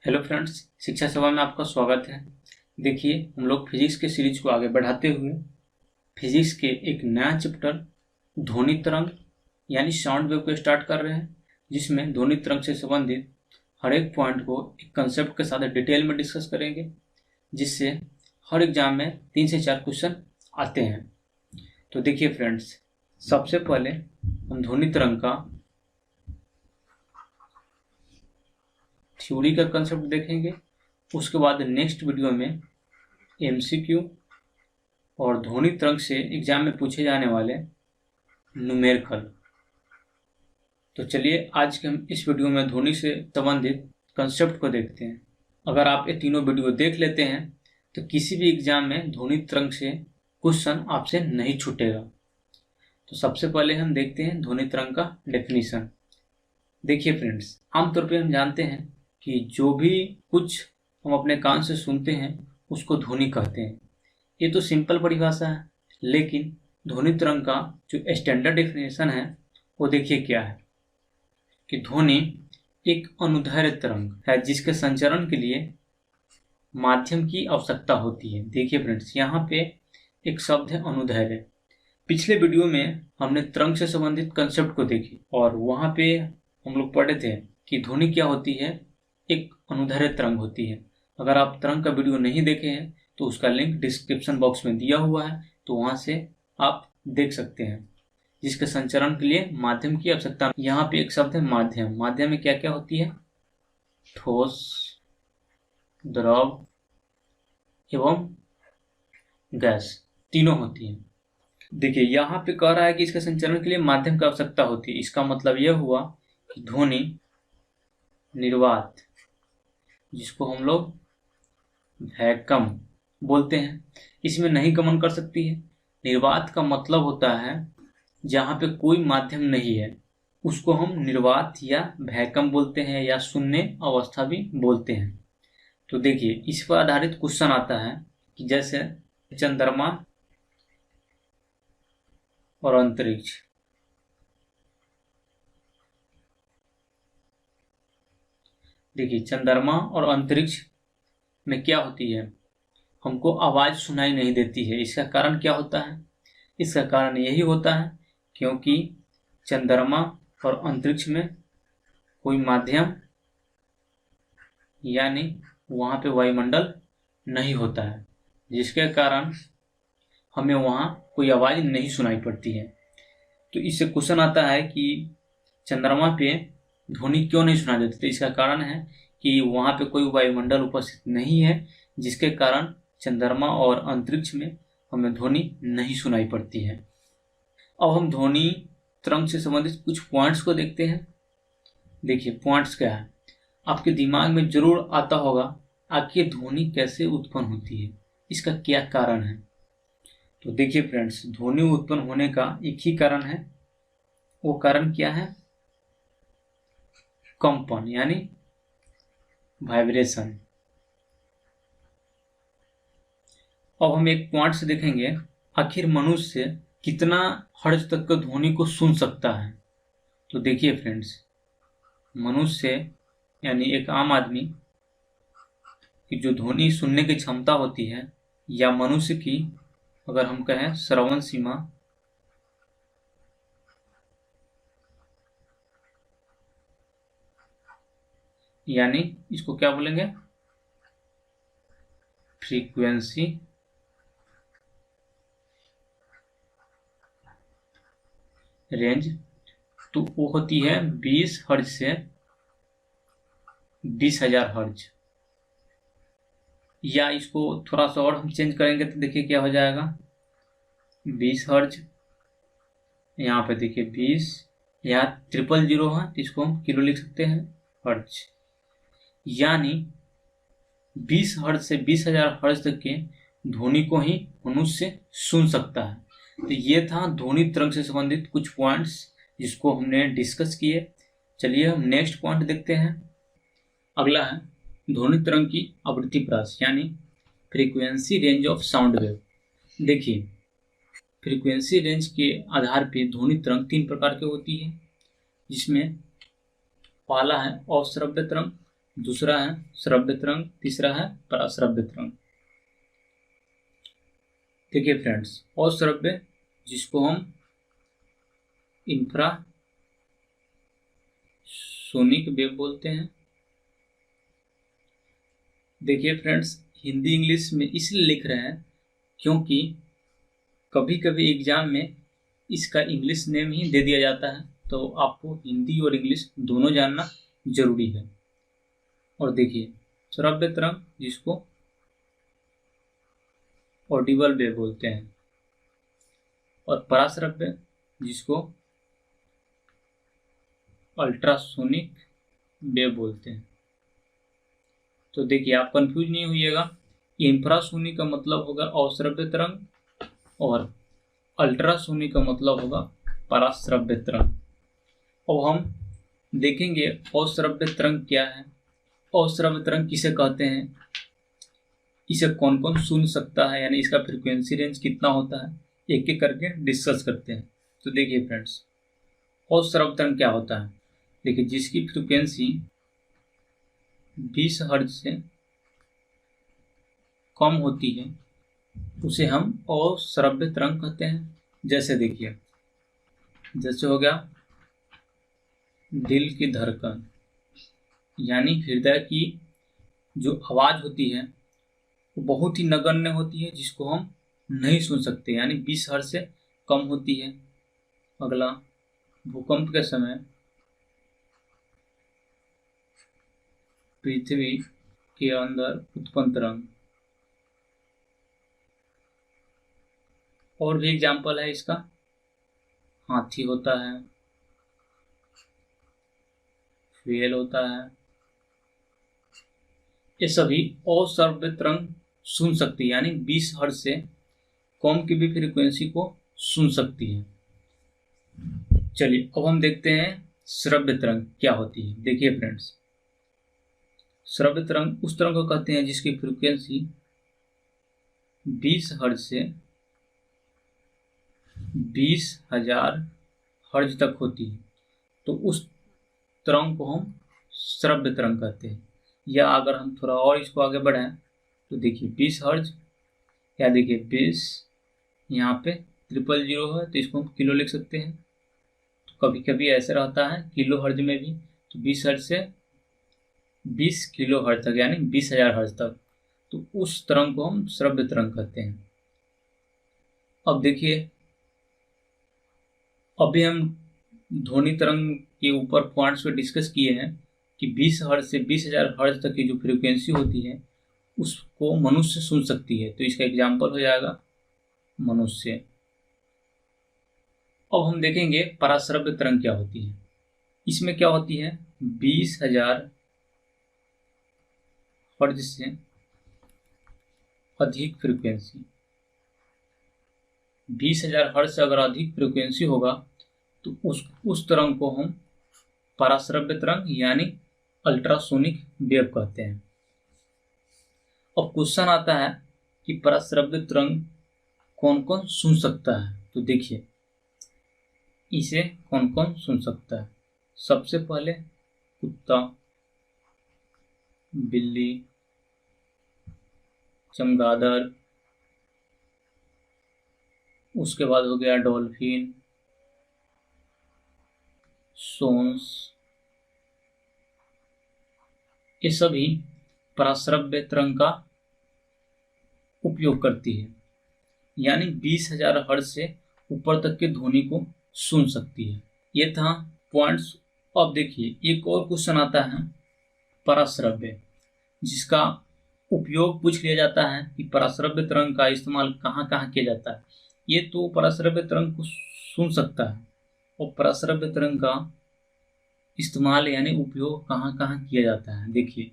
Hello friends, शिक्षा सेवा में आपका स्वागत है। देखिए, हम लोग फिजिक्स के सीरीज को आगे बढ़ाते हुए फिजिक्स के एक नया चैप्टर ध्वनि तरंग यानी साउंड वेव को स्टार्ट कर रहे हैं, जिसमें ध्वनि तरंग से संबंधित हर एक पॉइंट को एक कंसेप्ट के साथ डिटेल में डिस्कस करेंगे, जिससे हर एग्जाम में 3 से 4 क्वेश्चन आते हैं। तो देखिए फ्रेंड्स, सबसे पहले हम ध्वनि तरंग का थ्योरी का कंसेप्ट देखेंगे। उसके बाद नेक्स्ट वीडियो में एमसीक्यू और ध्वनि तरंग से एग्जाम में पूछे जाने वाले न्यूमेरिकल। तो चलिए आज के हम इस वीडियो में ध्वनि से संबंधित कंसेप्ट को देखते हैं। अगर आप ये तीनों वीडियो देख लेते हैं तो किसी भी एग्जाम में ध्वनि तरंग से क्वेश्चन आपसे नहीं छूटेगा। तो सबसे पहले हम देखते हैं ध्वनि तरंग का डेफिनेशन। देखिए फ्रेंड्स, आमतौर पे हम जानते हैं कि जो भी कुछ हम अपने कान से सुनते हैं उसको ध्वनि कहते हैं। ये तो सिंपल परिभाषा है, लेकिन ध्वनि तरंग का जो स्टैंडर्ड डेफिनेशन है वो देखिए क्या है कि ध्वनि एक अनुदैर्घ्य तरंग है जिसके संचरण के लिए माध्यम की आवश्यकता होती है। देखिए फ्रेंड्स, यहाँ पे एक शब्द है अनुदैर्घ्य। पिछले वीडियो में हमने तरंग से संबंधित कंसेप्ट को देखी और वहाँ पे हम लोग पढ़े थे कि ध्वनि क्या होती है, एक अनुदैर्घ्य तरंग होती है। अगर आप तरंग का वीडियो नहीं देखे हैं तो उसका लिंक डिस्क्रिप्शन बॉक्स में दिया हुआ है, तो वहां से आप देख सकते हैं, जिसके संचरण के लिए माध्यम की आवश्यकता। यहाँ पे एक शब्द है माध्यम। माध्यम में क्या क्या होती है? ठोस, द्रव एवं गैस, तीनों होती है। देखिए, यहाँ पे कह रहा है कि इसके संचरण के लिए माध्यम की आवश्यकता होती है। इसका मतलब यह हुआ कि ध्वनि निर्वात, जिसको हम लोग वैक्यूम बोलते हैं, इसमें नहीं गमन कर सकती है। निर्वात का मतलब होता है जहाँ पे कोई माध्यम नहीं है, उसको हम निर्वात या वैक्यूम बोलते हैं या शून्य अवस्था भी बोलते हैं। तो देखिए, इस पर आधारित क्वेश्चन आता है कि जैसे चंद्रमा और अंतरिक्ष। देखिए, चंद्रमा और अंतरिक्ष में क्या होती है, हमको आवाज सुनाई नहीं देती है। इसका कारण क्या होता है? इसका कारण यही होता है क्योंकि चंद्रमा और अंतरिक्ष में कोई माध्यम यानी वहाँ पे वायुमंडल नहीं होता है, जिसके कारण हमें वहाँ कोई आवाज नहीं सुनाई पड़ती है। तो इससे क्वेश्चन आता है कि चंद्रमा पे ध्वनि क्यों नहीं सुनाई देती? तो इसका कारण है कि वहाँ पे कोई वायुमंडल उपस्थित नहीं है, जिसके कारण चंद्रमा और अंतरिक्ष में हमें ध्वनि नहीं सुनाई पड़ती है। अब हम ध्वनि तरंग से संबंधित कुछ पॉइंट्स को देखते हैं। देखिए, पॉइंट्स क्या है, आपके दिमाग में जरूर आता होगा, आखिर ध्वनि कैसे उत्पन्न होती है, इसका क्या कारण है। तो देखिए फ्रेंड्स, ध्वनि उत्पन्न होने का एक ही कारण है। वो कारण क्या है? कंपन यानी वाइब्रेशन। अब हम एक पॉइंट से देखेंगे, आखिर मनुष्य कितना हर्ट्ज तक का ध्वनि को सुन सकता है। तो देखिए फ्रेंड्स, मनुष्य यानी एक आम आदमी की जो ध्वनि सुनने की क्षमता होती है, या मनुष्य की अगर हम कहें श्रवण सीमा, यानी इसको क्या बोलेंगे, फ्रीक्वेंसी रेंज, तो वो होती है 20 हर्ट्ज से 20,000 हर्ट्ज। या इसको थोड़ा सा और हम चेंज करेंगे तो देखिए क्या हो जाएगा, 20 हर्ट्ज, यहाँ पे देखिए 20, यहाँ 000 है तो इसको हम किलो लिख सकते हैं, हर्ट्ज। यानी 20 हर्ट्ज से 20,000 हर्ट्ज तक के ध्वनि को ही मनुष्य सुन सकता है। तो ये था ध्वनि तरंग से संबंधित कुछ पॉइंट्स जिसको हमने डिस्कस किए। चलिए हम नेक्स्ट पॉइंट देखते हैं। अगला है ध्वनि तरंग की आवृत्ति प्रास यानी frequency range of sound wave. देखिए, फ्रीक्वेंसी रेंज के आधार पर ध्वनि तरंग 3 प्रकार की होती है, जिसमें पहला है अश्रव्य तरंग, दूसरा है श्रव्य तरंग, तीसरा है पराश्रव्य तरंग। देखिए फ्रेंड्स, अश्रव्य जिसको हम इंफ्रासोनिक वेव बोलते हैं। देखिए फ्रेंड्स, हिंदी इंग्लिश में इसलिए लिख रहे हैं क्योंकि कभी कभी एग्जाम में इसका इंग्लिश नेम ही दे दिया जाता है, तो आपको हिंदी और इंग्लिश दोनों जानना जरूरी है। और देखिए, श्रव्य तरंग जिसको ऑडिबल वेव बोलते हैं, और पराश्रव्य जिसको अल्ट्रासोनिक वेव बोलते हैं। तो देखिए, आप कंफ्यूज नहीं होइएगा, इंफ्रासोनिक का मतलब होगा अश्रव्य तरंग और अल्ट्रासोनिक का मतलब होगा पराश्रव्य तरंग। अब हम देखेंगे अश्रव्य तरंग क्या है, अश्रव्य तरंग किसे कहते हैं, इसे कौन कौन सुन सकता है, यानी इसका फ्रीक्वेंसी रेंज कितना होता है, एक एक करके डिस्कस करते हैं। तो देखिए फ्रेंड्स, अश्रव्य तरंग क्या होता है। देखिए, जिसकी फ्रीक्वेंसी 20 हर्ट्ज से कम होती है उसे हम अश्रव्य तरंग कहते हैं। जैसे देखिए, जैसे हो गया दिल की धड़कन, यानी हृदय की जो आवाज होती है वो बहुत ही नगण्य होती है, जिसको हम नहीं सुन सकते, यानी 20 हर्ट्ज से कम होती है। अगला, भूकंप के समय पृथ्वी के अंदर उत्पन्न तरंग। और भी एग्जाम्पल है इसका, हाथी होता है, व्हेल होता है, ये सभी अश्रव्य तरंग सुन सकती है, यानी 20 हर्ट्ज से कम की भी फ्रीक्वेंसी को सुन सकती है। चलिए अब हम देखते हैं श्रव्य तरंग क्या होती है। देखिए फ्रेंड्स, श्रव्य तरंग उस तरंग को कहते हैं जिसकी फ्रीक्वेंसी 20 हर्ट्ज से 20,000 हर्ट्ज तक होती है, तो उस तरंग को हम श्रव्य तरंग कहते हैं। या अगर हम थोड़ा और इसको आगे बढ़ाएं तो देखिए 20 हर्ट्ज, या देखिए 20 यहाँ पे 000 है तो इसको हम किलो लिख सकते हैं। तो कभी कभी ऐसा रहता है किलो हर्ट्ज में भी, तो 20 हर्ट्ज से 20 किलो हर्ट्ज तक, यानी 20,000 हर्ट्ज तक, तो उस तरंग को हम श्रव्य तरंग कहते हैं। अब देखिए, अभी हम ध्वनि तरंग के ऊपर पॉइंट्स पे डिस्कस किए हैं कि 20 हर्ट्ज से 20,000 हर्ट्ज तक की जो फ्रीक्वेंसी होती है उसको मनुष्य सुन सकती है, तो इसका एग्जाम्पल हो जाएगा मनुष्य। अब हम देखेंगे पराश्रव्य तरंग क्या होती है। इसमें क्या होती है, 20,000 हर्ट्ज से अधिक फ्रीक्वेंसी, 20,000 हर्ट्ज से अगर अधिक फ्रीक्वेंसी होगा तो उस तरंग को हम पराश्रव्य तरंग यानी अल्ट्रासोनिक वेव कहते हैं। अब क्वेश्चन आता है कि पराश्रव्य तरंग कौन कौन सुन सकता है। तो देखिए, इसे कौन कौन सुन सकता है। सबसे पहले कुत्ता, बिल्ली, चमगादड़, उसके बाद हो गया डॉल्फिन, सोन्स, ये सभी पराश्रव्य तरंग का उपयोग करती है, यानी 20,000 हर्ट्ज से ऊपर तक के ध्वनि को सुन सकती है। ये था पॉइंट्स। अब देखिए, एक और क्वेश्चन आता है पराश्रव्य, जिसका उपयोग पूछ लिया जाता है कि पराश्रव्य तरंग का इस्तेमाल कहाँ कहाँ किया जाता है। ये तो पराश्रव्य तरंग को सुन सकता है, और पराश्रव्य तरंग का इस्तेमाल यानी उपयोग कहाँ कहाँ किया जाता है। देखिए,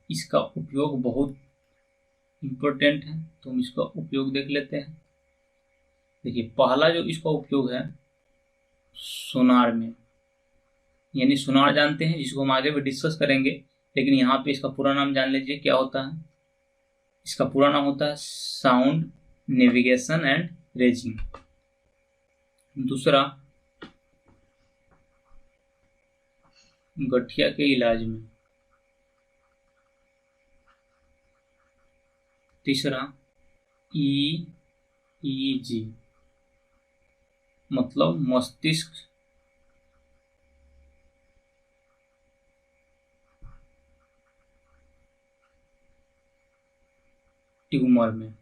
इसका उपयोग बहुत इम्पोर्टेंट है, तो हम इसका उपयोग देख लेते हैं। देखिए, पहला जो इसका उपयोग है सोनार में, यानी सोनार जानते हैं जिसको हम आगे भी डिस्कस करेंगे, लेकिन यहाँ पे इसका पूरा नाम जान लीजिए क्या होता है। इसका पूरा नाम होता है साउंड नेविगेशन एंड रेजिंग। दूसरा, गठिया के इलाज में, तीसरा EEG मतलब मस्तिष्क ट्यूमर में।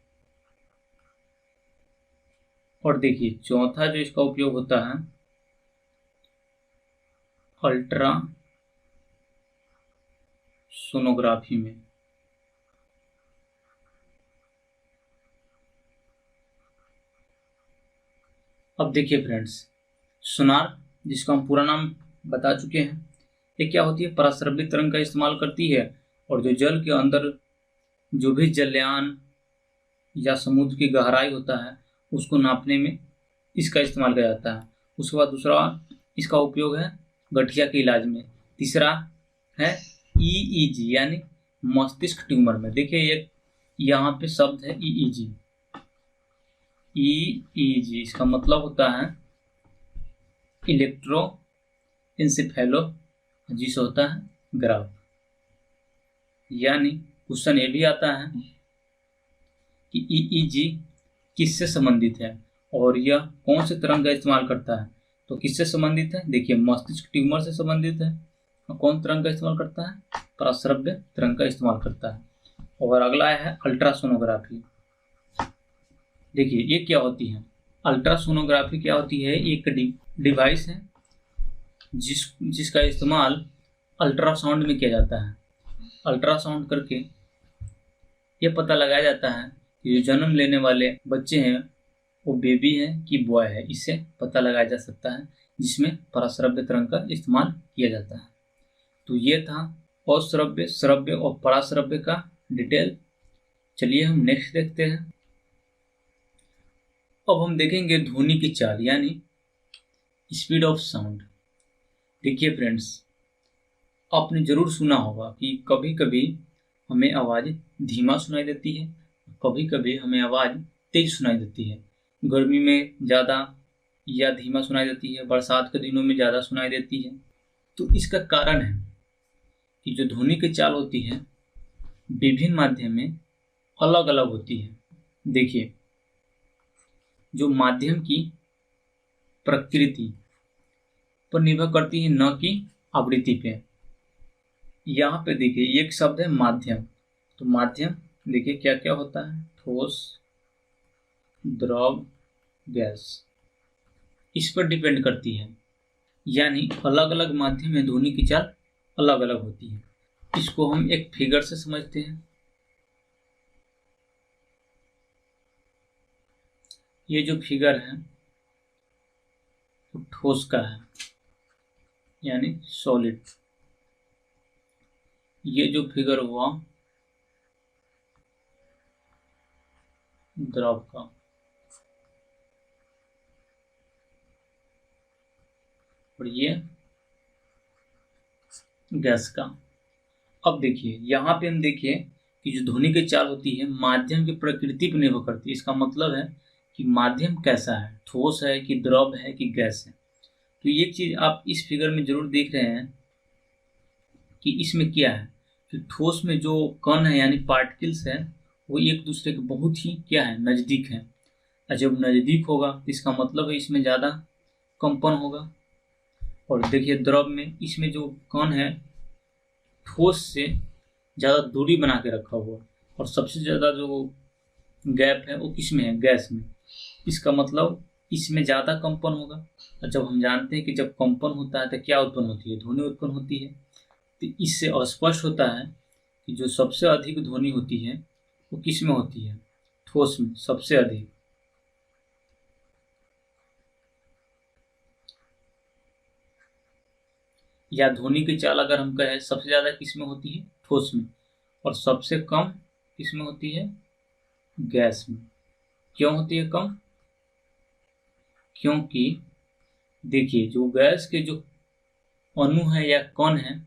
और देखिए चौथा जो इसका उपयोग होता है अल्ट्रा सोनोग्राफी में। अब देखिए फ्रेंड्स, सोनार जिसका हम पूरा नाम बता चुके हैं, ये क्या होती है, पराश्रव्य तरंग का इस्तेमाल करती है और जो जल के अंदर जो भी जलयान या समुद्र की गहराई होता है उसको नापने में इसका इस्तेमाल किया जाता है। उसके बाद दूसरा इसका उपयोग है गठिया के इलाज में। तीसरा है EEG यानी मस्तिष्क ट्यूमर में। देखिए एक यहाँ पे शब्द है EEG। EEG इसका मतलब होता है इलेक्ट्रो इंसेफेलो जिसे होता है ग्राफ। यानी क्वेश्चन ये भी आता है कि EEG किससे संबंधित है और यह कौन से तरंग का इस्तेमाल करता है। तो किससे संबंधित है, देखिए मस्तिष्क ट्यूमर से संबंधित है। और कौन तरंग का इस्तेमाल करता है, पराश्रव्य तरंग का इस्तेमाल करता है। और अगला है अल्ट्रासोनोग्राफी। देखिए ये क्या होती है, अल्ट्रासोनोग्राफी क्या होती है, एक डिवाइस है जिसका इस्तेमाल अल्ट्रासाउंड में किया जाता है। अल्ट्रासाउंड करके ये पता लगाया जाता है कि जो जन्म लेने वाले बच्चे हैं वो बेबी है कि बॉय है, इससे पता लगाया जा सकता है, जिसमें पराश्रव्य तरंग का इस्तेमाल किया जाता है। तो ये था अश्रव्य, श्रव्य और पराश्रव्य का डिटेल। चलिए हम नेक्स्ट देखते हैं। अब हम देखेंगे ध्वनि की चाल यानी स्पीड ऑफ साउंड। देखिए फ्रेंड्स, आपने जरूर सुना होगा कि कभी कभी हमें आवाज़ धीमा सुनाई देती है, कभी कभी हमें आवाज़ तेज सुनाई देती है। गर्मी में ज़्यादा या धीमा सुनाई देती है, बरसात के दिनों में ज़्यादा सुनाई देती है। तो इसका कारण है कि जो ध्वनि की चाल होती है विभिन्न माध्यम में अलग अलग होती है। देखिए जो माध्यम की प्रकृति पर निर्भर करती है, न कि आवृत्ति पे। यहाँ पे देखिए एक शब्द है माध्यम। तो माध्यम देखिए क्या क्या होता है, ठोस, द्रव, गैस, इस पर डिपेंड करती है। यानी अलग अलग माध्यम में ध्वनि की चाल अलग अलग होती है। इसको हम एक फिगर से समझते हैं। ये जो फिगर है वो ठोस का है यानी सॉलिड। ये जो फिगर हुआ द्रव का। और ये गैस का। अब देखिए यहाँ पे हम देखिए कि जो ध्वनि की चाल होती है माध्यम की प्रकृति पर निर्भर करती है। इसका मतलब है कि माध्यम कैसा है, ठोस है कि द्रव है कि गैस है। तो ये चीज आप इस फिगर में जरूर देख रहे हैं कि इसमें क्या है कि ठोस में जो कण है यानी पार्टिकल्स है वो एक दूसरे के बहुत ही क्या है, नजदीक है। और जब नजदीक होगा तो इसका मतलब है इसमें ज़्यादा कंपन होगा। और देखिए द्रव में इसमें जो कण है ठोस से ज़्यादा दूरी बना के रखा हुआ, और सबसे ज़्यादा जो गैप है वो किस में है, गैस में। इसका मतलब इसमें ज़्यादा कंपन होगा। और जब हम जानते हैं कि जब कंपन होता है तो क्या उत्पन्न होती है, ध्वनि उत्पन्न होती है। तो इससे स्पष्ट होता है कि जो सबसे अधिक ध्वनि होती है वो किस में होती है, ठोस में सबसे अधिक। या ध्वनि की चाल अगर हम कहें सबसे ज़्यादा किस में होती है, ठोस में, और सबसे कम किस में होती है, गैस में। क्यों होती है कम, क्योंकि देखिए जो गैस के जो अणु है या कण है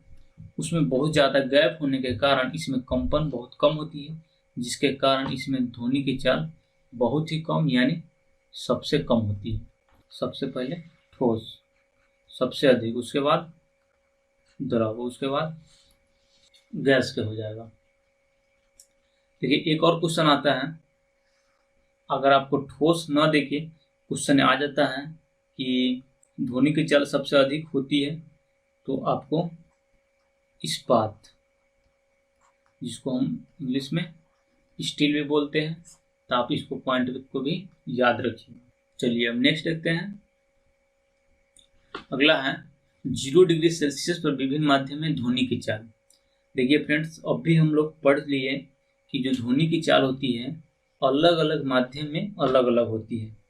उसमें बहुत ज़्यादा गैप होने के कारण इसमें कंपन बहुत कम होती है, जिसके कारण इसमें ध्वनि की चाल बहुत ही कम यानी सबसे कम होती है। सबसे पहले ठोस, सबसे अधिक, उसके बाद द्रव, उसके बाद गैस के हो जाएगा। देखिए एक और क्वेश्चन आता है, अगर आपको ठोस न देके क्वेश्चन आ जाता है कि ध्वनि की चाल सबसे अधिक होती है, तो आपको इस्पात, जिसको हम इंग्लिश में स्टील भी बोलते हैं, तो आप इसको पॉइंट को भी याद रखिए। चलिए अब नेक्स्ट देखते हैं। अगला है 0 डिग्री सेल्सियस पर विभिन्न माध्यम में ध्वनि की चाल। देखिए फ्रेंड्स, अभी हम लोग पढ़ लिए कि जो ध्वनि की चाल होती है अलग अलग माध्यम में अलग अलग होती है।